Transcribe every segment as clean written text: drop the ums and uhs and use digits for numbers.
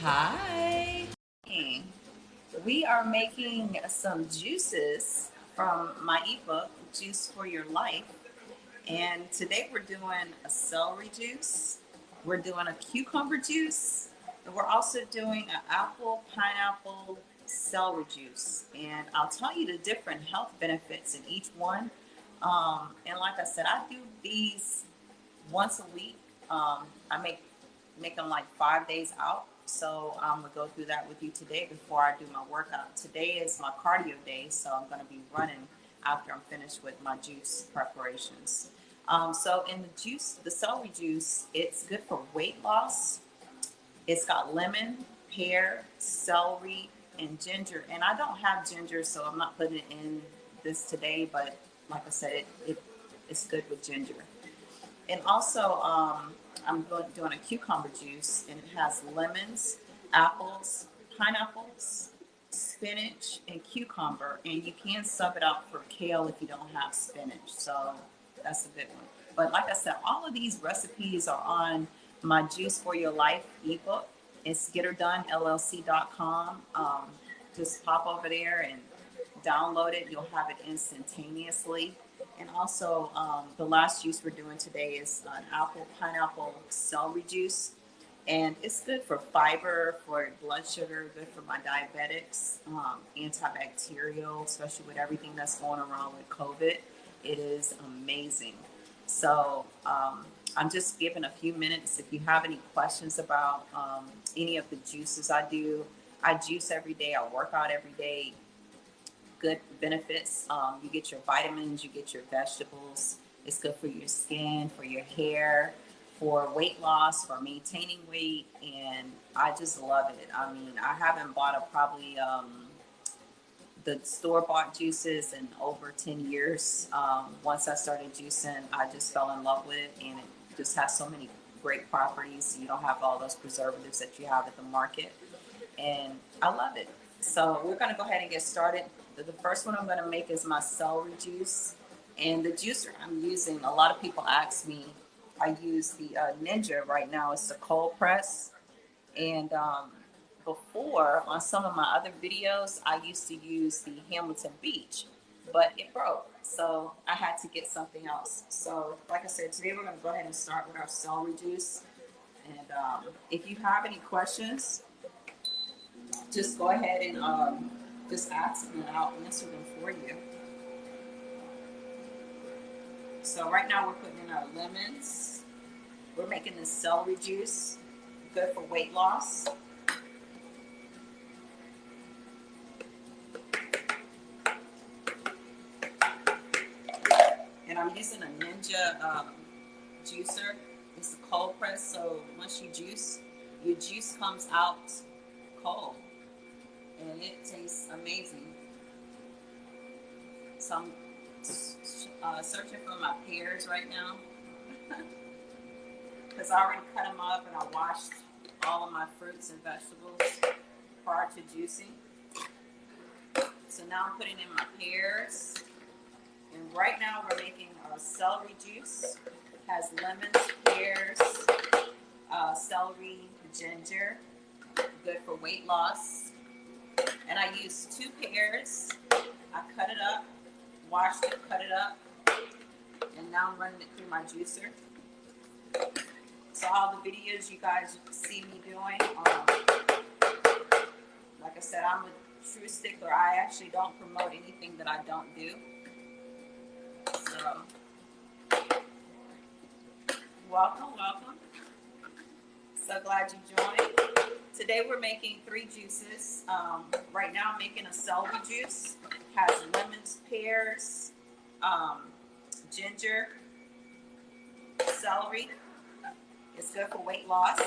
Hi. We are making some juices from my ebook, Juice for Your Life. And today we're doing a celery juice, we're doing a cucumber juice, and we're also doing an apple, pineapple, celery juice. And I'll tell you the different health benefits in each one. And like I said, I do these once a week. I make them like 5 days out. So I'm gonna go through that with you today before I do my workout. Today is my cardio day, so I'm gonna be running after I'm finished with my juice preparations. So in the juice, the celery juice, it's good for weight loss. It's got lemon, pear, celery, and ginger. And I don't have ginger, so I'm not putting it in this today. But like I said, it's good with ginger. And also, doing a cucumber juice, and it has lemons, apples, pineapples, spinach, and cucumber. And you can sub it out for kale if you don't have spinach. So that's a good one. But like I said, all of these recipes are on my Juice for Your Life ebook. It's getterdonellc.com. Just pop over there and download it. You'll have it instantaneously. And also, the last juice we're doing today is an apple, pineapple, celery juice. And it's good for fiber, for blood sugar, good for my diabetics, antibacterial, especially with everything that's going around with COVID. It is amazing. So I'm just giving a few minutes. If you have any questions about any of the juices I do, I juice every day, I work out every day. Good benefits. You get your vitamins, you get your vegetables. It's good for your skin, for your hair, for weight loss, for maintaining weight, and I just love it. I mean, I haven't bought the store-bought juices in over 10 years. Once I started juicing, I just fell in love with it, and it just has so many great properties. You don't have all those preservatives that you have at the market, and I love it. So we're going to go ahead and get started. The first one I'm going to make is my celery juice. And the juicer I'm using, a lot of people ask me, I use the Ninja right now. It's a cold press. And before, on some of my other videos, I used to use the Hamilton Beach, but it broke. So I had to get something else. So like I said, today we're going to go ahead and start with our celery juice. And if you have any questions, just go ahead and just ask me and I'll answer them for you. So right now we're putting in our lemons. We're making this celery juice, good for weight loss. And I'm using a Ninja juicer. It's a cold press, so once you juice, your juice comes out cold. And it tastes amazing. So I'm searching for my pears right now because I already cut them up and I washed all of my fruits and vegetables prior to juicing. So now I'm putting in my pears, and right now we're making a celery juice. It has lemons, pears, celery, ginger, good for weight loss. And I used 2 pears. I cut it up, washed it, cut it up, and now I'm running it through my juicer. So all the videos you guys see me doing, like I said, I'm a true stickler. I actually don't promote anything that I don't do. So, welcome. So glad you joined. Today we're making 3 juices. Right now I'm making a celery juice. It has lemons, pears, ginger, celery. It's good for weight loss.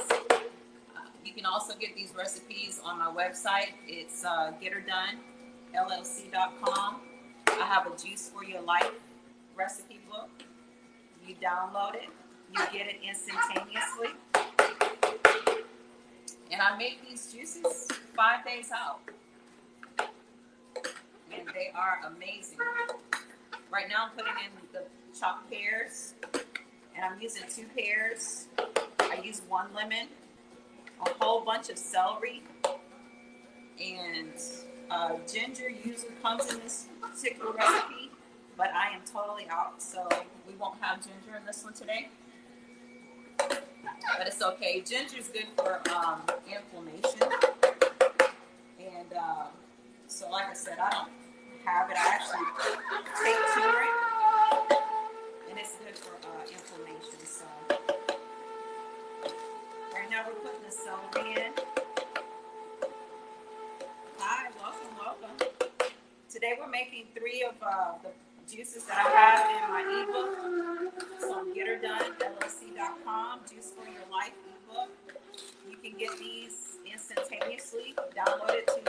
You can also get these recipes on my website. It's getterdonellc.com. I have a Juice for Your Life recipe book. You download it. You get it instantaneously. And I make these juices 5 days out. And they are amazing. Right now I'm putting in the chopped pears. And I'm using 2 pears. I use 1 lemon, a whole whole bunch of celery, and ginger usually comes in this particular recipe, but I am totally out, so we won't have ginger in this one today. But it's okay. Ginger is good for inflammation, and so like I said, I don't have it. I actually take turmeric, and it's good for inflammation. So right now we're putting the celery in. Hi, welcome. Today we're making 3 of the juices that I have in my ebook. It's on GetHerDoneLLC.com, Juice for Your Life ebook. You can get these instantaneously. Download it to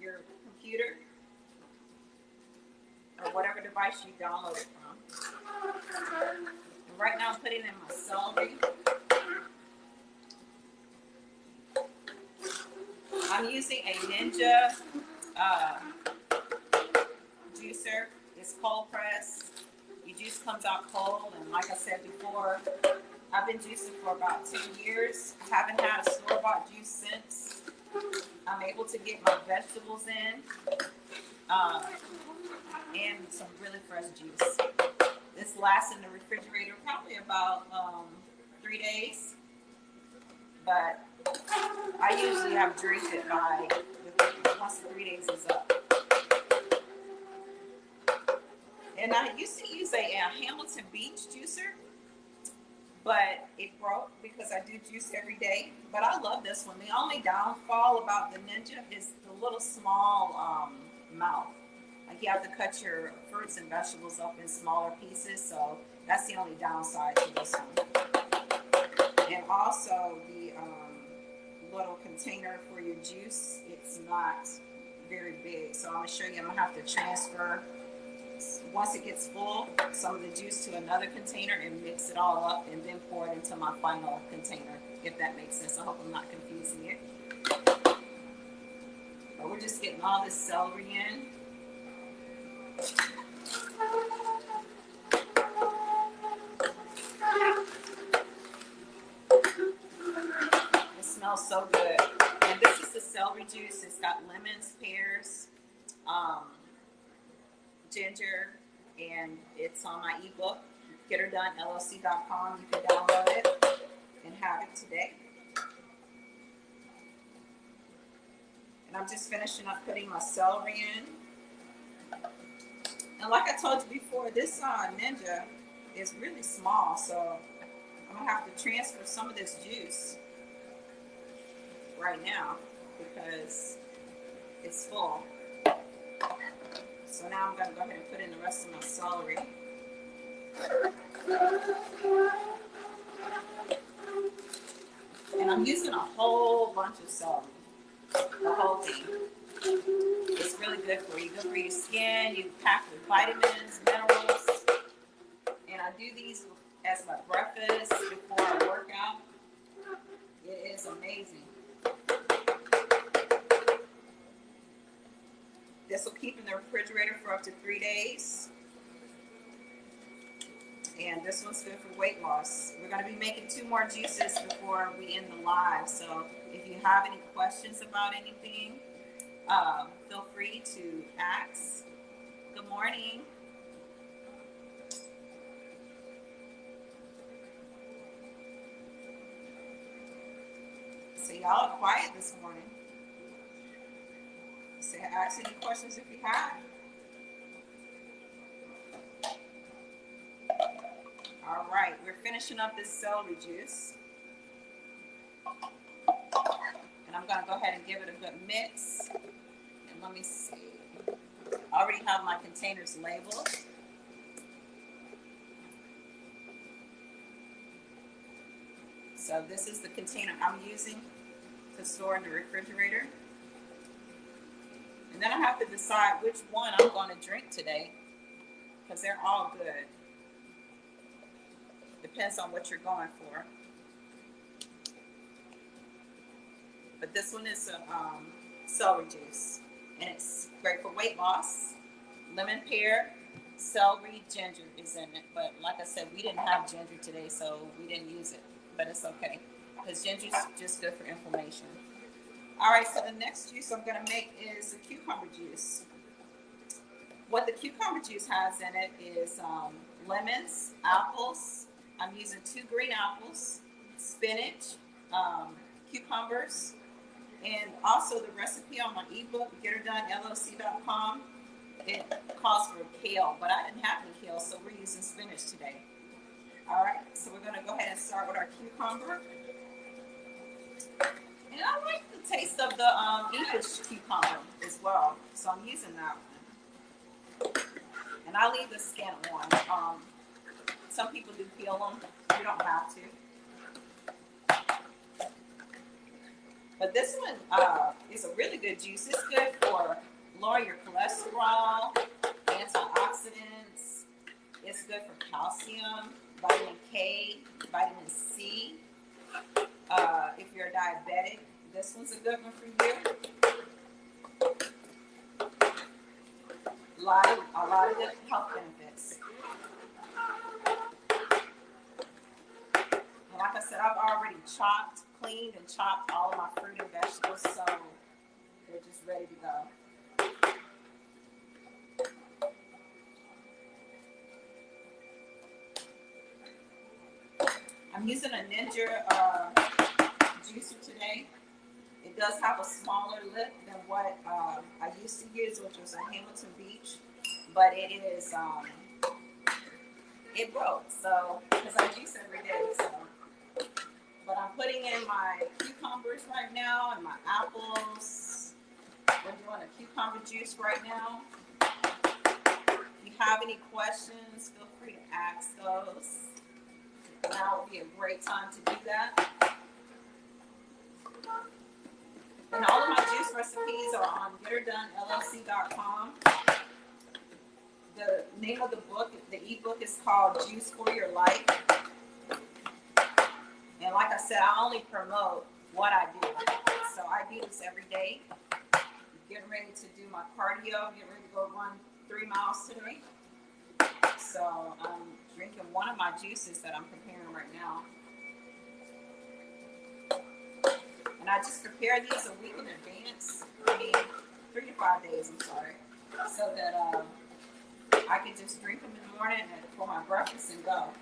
your computer or whatever device you download it from. And right now I'm putting in my celery. I'm using a Ninja juicer. It's cold press. Your juice comes out cold, and like I said before, I've been juicing for about 2 years. I haven't had a store-bought juice since. I'm able to get my vegetables in, and some really fresh juice. This lasts in the refrigerator probably about 3 days, but I usually have drank it by once the 3 days is up. And I used to use a Hamilton Beach juicer, but it broke because I do juice every day. But I love this one. The only downfall about the Ninja is the little small mouth. Like you have to cut your fruits and vegetables up in smaller pieces, so that's the only downside to this one. And also the little container for your juice, it's not very big. So I'm going to show you, I'm going to have to transfer, once it gets full, some of the juice to another container and mix it all up and then pour it into my final container, if that makes sense. I hope I'm not confusing it. But we're just getting all this celery in. It smells so good. And this is the celery juice. It's got lemons, pears, ginger, and it's on my ebook, GetHerDoneLLC.com. You can download it and have it today. And I'm just finishing up putting my celery in. And like I told you before, this Ninja is really small, so I'm going to have to transfer some of this juice right now because it's full. So now I'm going to go ahead and put in the rest of my celery. And I'm using a whole bunch of celery, the whole thing. It's really good for you. Good for your skin. You pack with vitamins, minerals. And I do these as my breakfast before I work out. It is amazing. This will keep in the refrigerator for up to 3 days. And this one's good for weight loss. We're going to be making 2 more juices before we end the live. So if you have any questions about anything, feel free to ask. Good morning. So y'all are quiet this morning. So ask any questions if you have. All right, we're finishing up this celery juice. And I'm going to go ahead and give it a good mix. And let me see. I already have my containers labeled. So this is the container I'm using to store in the refrigerator. And then I have to decide which one I'm going to drink today because they're all good. Depends on what you're going for. But this one is a celery juice, and it's great for weight loss. Lemon, pear, celery, ginger is in it. But like I said, we didn't have ginger today, so we didn't use it. But it's okay. because ginger is just good for inflammation. All right, so the next juice I'm going to make is a cucumber juice. What the cucumber juice has in it is lemons, apples. I'm using 2 green apples, spinach, cucumbers, and also the recipe on my ebook, getherdoneLLC.com. It calls for kale, but I didn't have any kale, so we're using spinach today. All right, so we're going to go ahead and start with our cucumber. And I like the taste of the English cucumber as well, so I'm using that one. And I leave the skin on. Some people do peel them. You don't have to. But this one is a really good juice. It's good for lowering your cholesterol, antioxidants. It's good for calcium, vitamin K, vitamin C. If you're diabetic, this one's a good one for you. A lot of good health benefits. And like I said, I've already cleaned and chopped all of my fruit and vegetables, so they're just ready to go. I'm using a Ninja juicer today. It does have a smaller lip than what I used to use, which was a Hamilton Beach, but it is it broke, so because I juice every day. So, but I'm putting in my cucumbers right now and my apples. We're doing a cucumber juice right now. If you have any questions, feel free to ask those. Now would be a great time to do that. And all of my juice recipes are on getherdoneLLC.com. The name of the book, the ebook, is called Juice for Your Life. And like I said, I only promote what I do. So I do this every day. Getting ready to do my cardio. Getting ready to go run 3 miles today. So I'm drinking one of my juices that I'm preparing right now. And I just prepare these a week in advance. 3 to 5 days, I'm sorry. So that I can just drink them in the morning for my breakfast and go.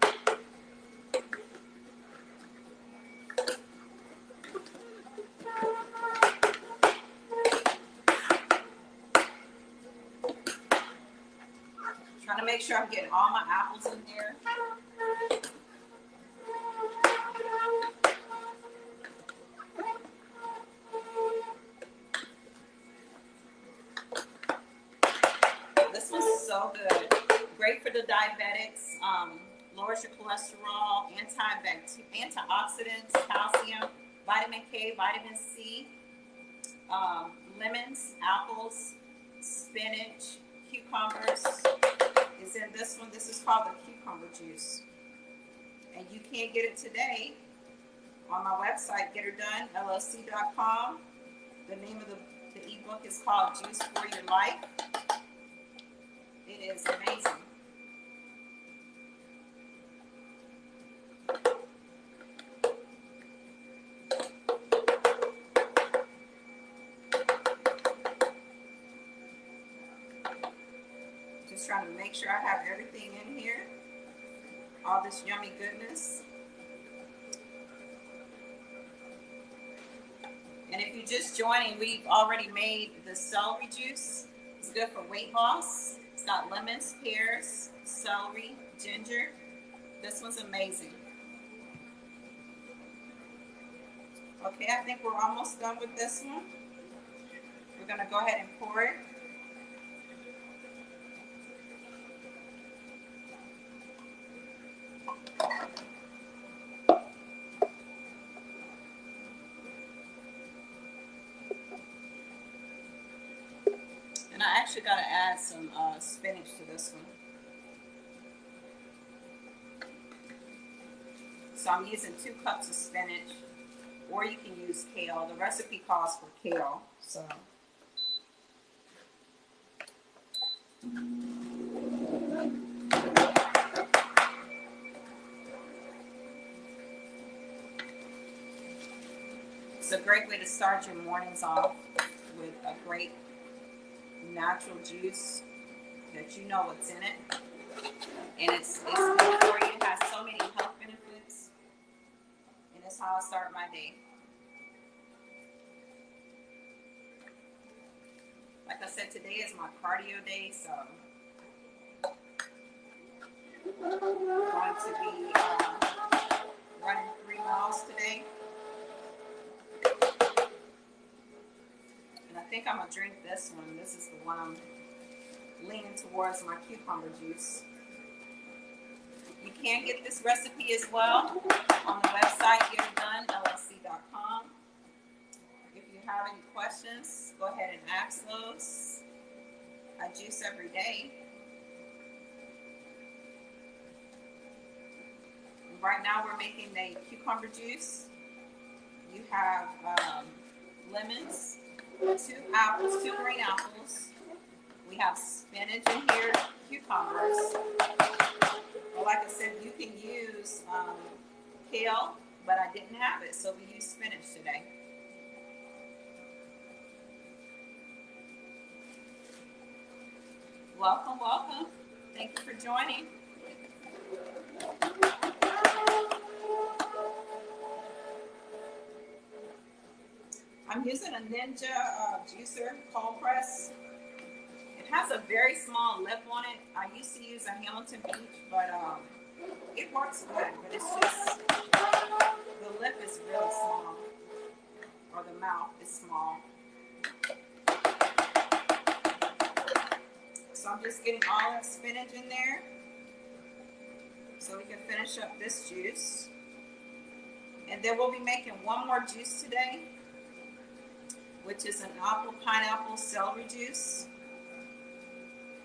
Trying to make sure I'm getting all my apples in there. This one's so good. Great for the diabetics. Lowers your cholesterol, antioxidants, calcium, vitamin K, vitamin C, lemons, apples, spinach, cucumbers is in this one. This is called the cucumber juice. And you can get it today on my website, getherdoneLLC.com. The name of the ebook is called Juice for Your Life. It is amazing. Just trying to make sure I have everything in here. All this yummy goodness. And if you're just joining, we've already made the celery juice. It's good for weight loss. It's got lemons, pears, celery, ginger. This one's amazing. Okay, I think we're almost done with this one. We're going to go ahead and pour it. And I actually got to add some spinach to this one. So I'm using 2 cups of spinach, or you can use kale. The recipe calls for kale, so. It's a great way to start your mornings off with a great natural juice that you know what's in it. And it's good for you. It has so many health benefits. And it's how I start my day. Like I said, today is my cardio day, so I'm going to be running 3 miles today. And I think I'm going to drink this one. This is the one I'm leaning towards, my cucumber juice. You can get this recipe as well on the website, getitdonellc.com. If you have any questions, go ahead and ask those. I juice every day. And right now we're making a cucumber juice. You have lemons, 2 apples, 2 green apples. We have spinach in here, cucumbers. Well, like I said, you can use kale, but I didn't have it, so we used spinach today. Welcome, welcome. Thank you for joining. I'm using a Ninja juicer cold press. It has a very small lip on it. I used to use a Hamilton Beach, but it works good. But it's just, the lip is really small, or the mouth is small. So I'm just getting all that spinach in there so we can finish up this juice. And then we'll be making one more juice today, which is an apple, pineapple, celery juice.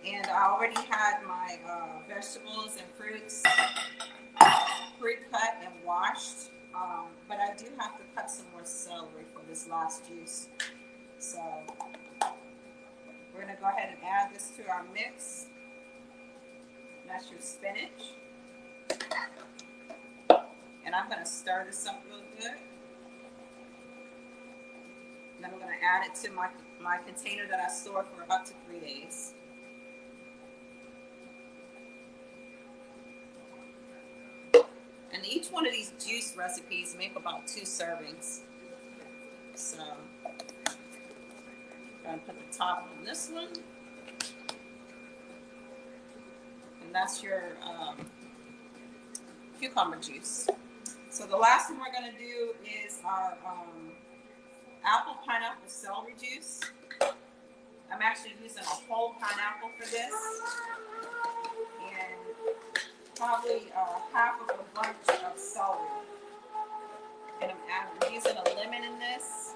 And I already had my vegetables and fruits pre-cut and washed. But I do have to cut some more celery for this last juice. So we're going to go ahead and add this to our mix. That's your spinach. And I'm going to stir this up real good. And then I'm going to add it to my container that I store for up to 3 days. And each one of these juice recipes make about 2 servings. So I'm going to put the top on this one. And that's your cucumber juice. So the last one we're going to do is our apple, pineapple, celery juice. I'm actually using a whole pineapple for this. And probably half of a bunch of celery. And I'm using a lemon in this.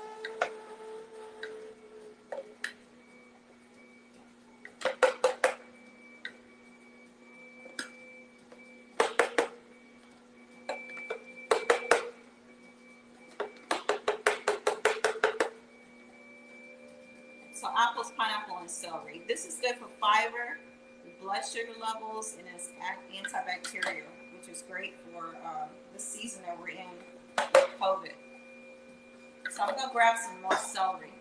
So apples, pineapple, and celery. This is good for fiber, blood sugar levels, and it's antibacterial, which is great for the season that we're in with COVID. So I'm going to grab some more celery.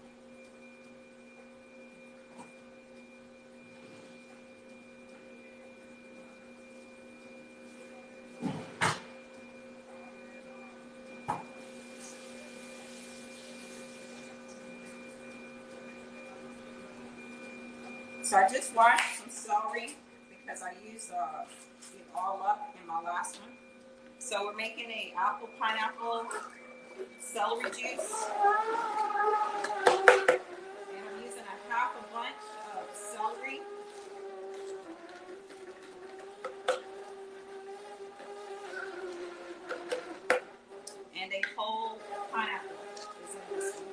So I just washed some celery because I used it all up in my last one. So we're making a apple, pineapple, celery juice. And I'm using a half a bunch of celery. And a whole pineapple is in this one.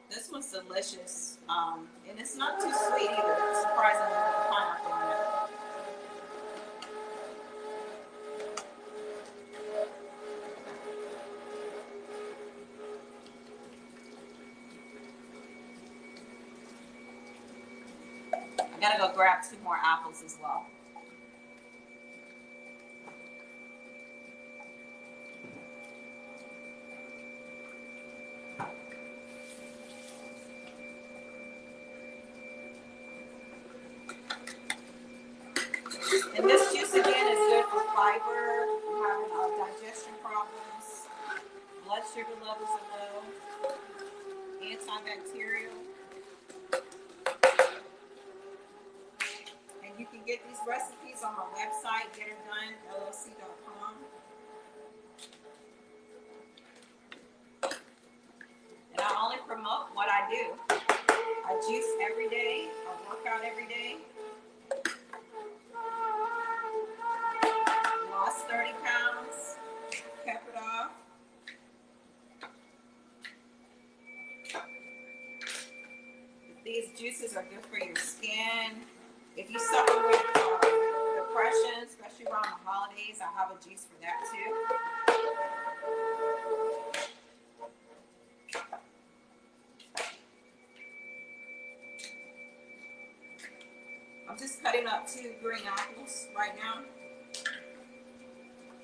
This one's delicious, and it's not too sweet either, surprisingly, with the pineapple in it. I gotta go grab 2 more apples as well. fiber, you're having digestion problems, blood sugar levels are low, antibacterial. And you can get these recipes on my website, getitdonellc.com. And I only promote what I do. I juice every day, I work out every day. Lost 30 pounds, kept it off. These juices are good for your skin. If you suffer with depression, especially around the holidays, I have a juice for that too. I'm just cutting up 2 green apples right now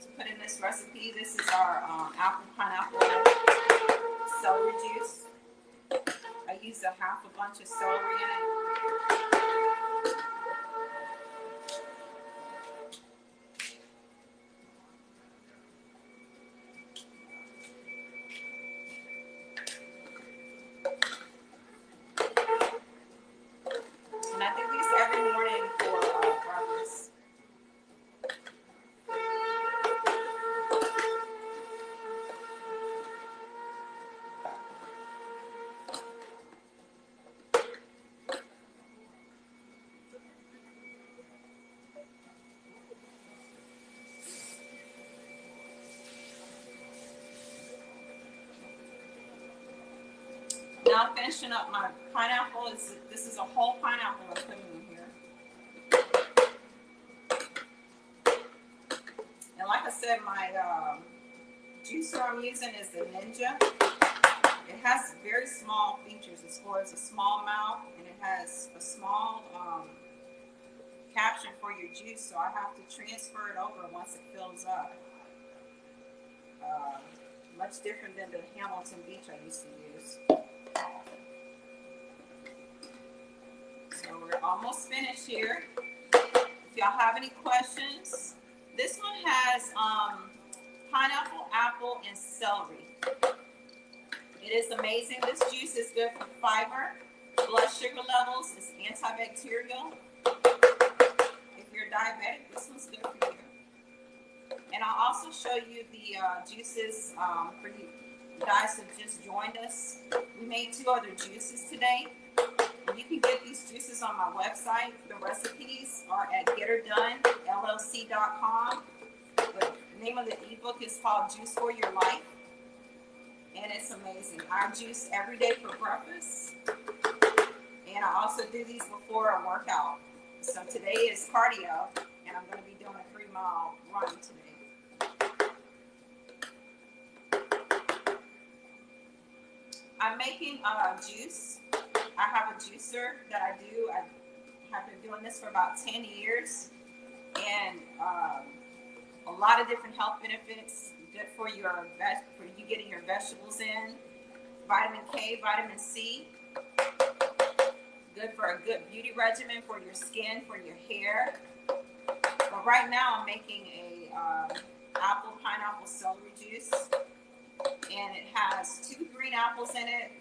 to put in this recipe. This is our apple pineapple celery juice. I use half a bunch of celery in it. And I do these every morning for breakfast. Now I'm finishing up my pineapple. This is a whole pineapple I'm putting in here. And like I said, my juicer I'm using is the Ninja. It has very small features as far as a small mouth, and it has a small caption for your juice, so I have to transfer it over once it fills up. Much different than the Hamilton Beach I used to use. So we're almost finished here. If y'all have any questions, this one has pineapple, apple, and celery. It is amazing. This juice is good for fiber, blood sugar levels. It's antibacterial. If you're diabetic, this one's good for you. And I'll also show you the juices for you guys who just joined us. We made 2 other juices today. And you can get these juices on my website. The recipes are at getitdonellc.com. The name of the ebook is called Juice for Your Life. And it's amazing. I juice every day for breakfast. And I also do these before a workout. So today is cardio, and I'm going to be doing a 3-mile run today. I'm making juice. I have a juicer that I do. I have been doing this for about 10 years. And a lot of different health benefits. Good for you getting your vegetables in. Vitamin K, vitamin C. Good for a good beauty regimen for your skin, for your hair. But right now I'm making a apple pineapple celery juice. And it has 2 green apples in it,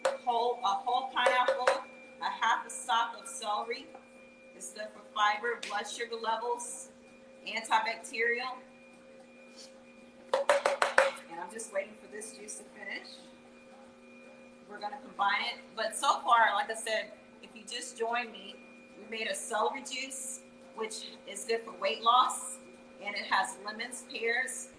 a whole pineapple, a half a stalk of celery. It's good for fiber, blood sugar levels, antibacterial. And I'm just waiting for this juice to finish. We're going to combine it. But so far, like I said, if you just joined me, we made a celery juice, which is good for weight loss. And it has lemons, pears.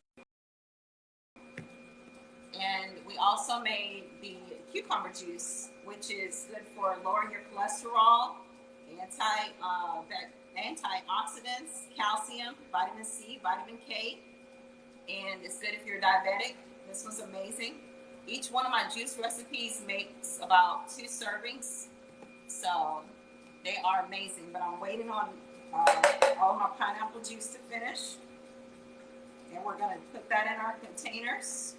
And we also made the cucumber juice, which is good for lowering your cholesterol, antioxidants, calcium, vitamin C, vitamin K. And it's good if you're diabetic. This was amazing. Each one of my juice recipes makes about 2 servings. So they are amazing. But I'm waiting on all of my pineapple juice to finish. And we're going to put that in our containers.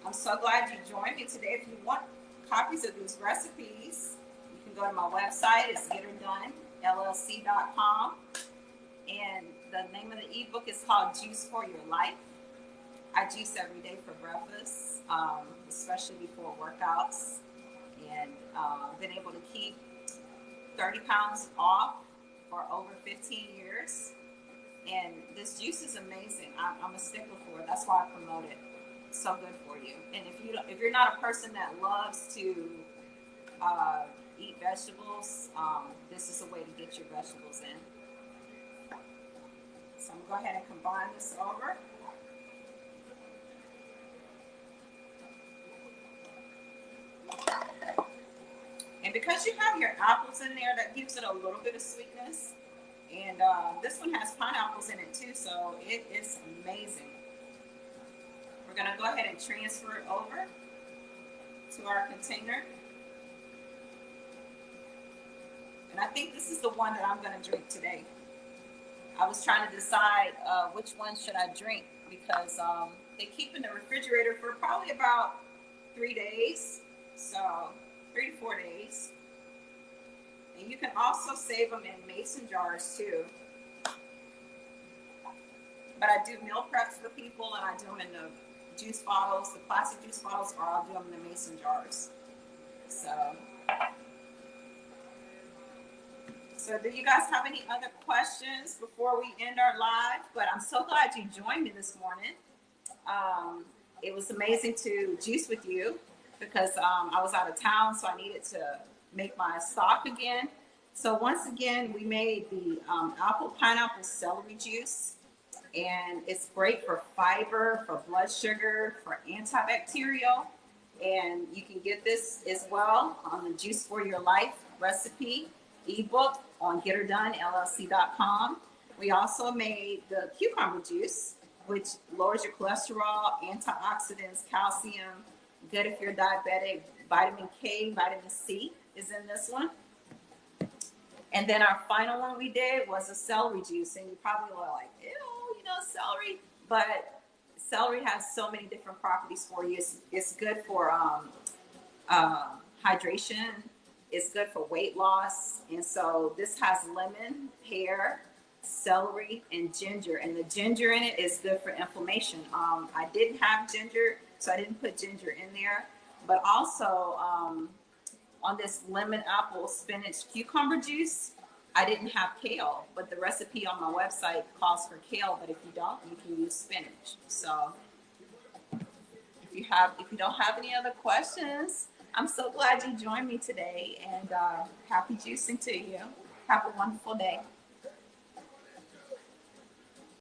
I'm so glad you joined me today. If you want copies of these recipes, you can go to my website. It's getitdonellc.com. And the name of the ebook is called Juice for Your Life. I juice every day for breakfast, especially before workouts, and been able to keep 30 pounds off for over 15 years. And this juice is amazing. I'm a stickler for it. That's why I promote it. It's so good for you. And if you're not a person that loves to eat vegetables, this is a way to get your vegetables in. So I'm going to go ahead and combine this over. And because you have your apples in there, that gives it a little bit of sweetness. And this one has pineapples in it too, so it is amazing. We're going to go ahead and transfer it over to our container. And I think this is the one that I'm going to drink today. I was trying to decide which one should I drink because they keep in the refrigerator for probably about 3 days. So 3 to 4 days. And you can also save them in mason jars too. But I do meal preps for people, and I do them in the juice bottles, the plastic juice bottles, or I'll do them in the mason jars. So do you guys have any other questions before we end our live? But I'm so glad you joined me this morning. It was amazing to juice with you because I was out of town, so I needed to make my stock again. So once again, we made the apple pineapple celery juice, and it's great for fiber, for blood sugar, for antibacterial. And you can get this as well on the Juice for Your Life recipe ebook on GetHerDoneLLC.com. We also made the cucumber juice, which lowers your cholesterol, antioxidants, calcium, good if you're diabetic. Vitamin K, vitamin C is in this one. And then our final one we did was a celery juice. And you probably were like, ew, celery. But celery has so many different properties for you. It's good for hydration. It's good for weight loss. And so this has lemon, pear, celery, and ginger. And the ginger in it is good for inflammation. I didn't have ginger, so I didn't put ginger in there. But also on this lemon, apple, spinach, cucumber juice, I didn't have kale. But the recipe on my website calls for kale. But if you don't, you can use spinach. So if you don't have any other questions, I'm so glad you joined me today, and happy juicing to you. Have a wonderful day.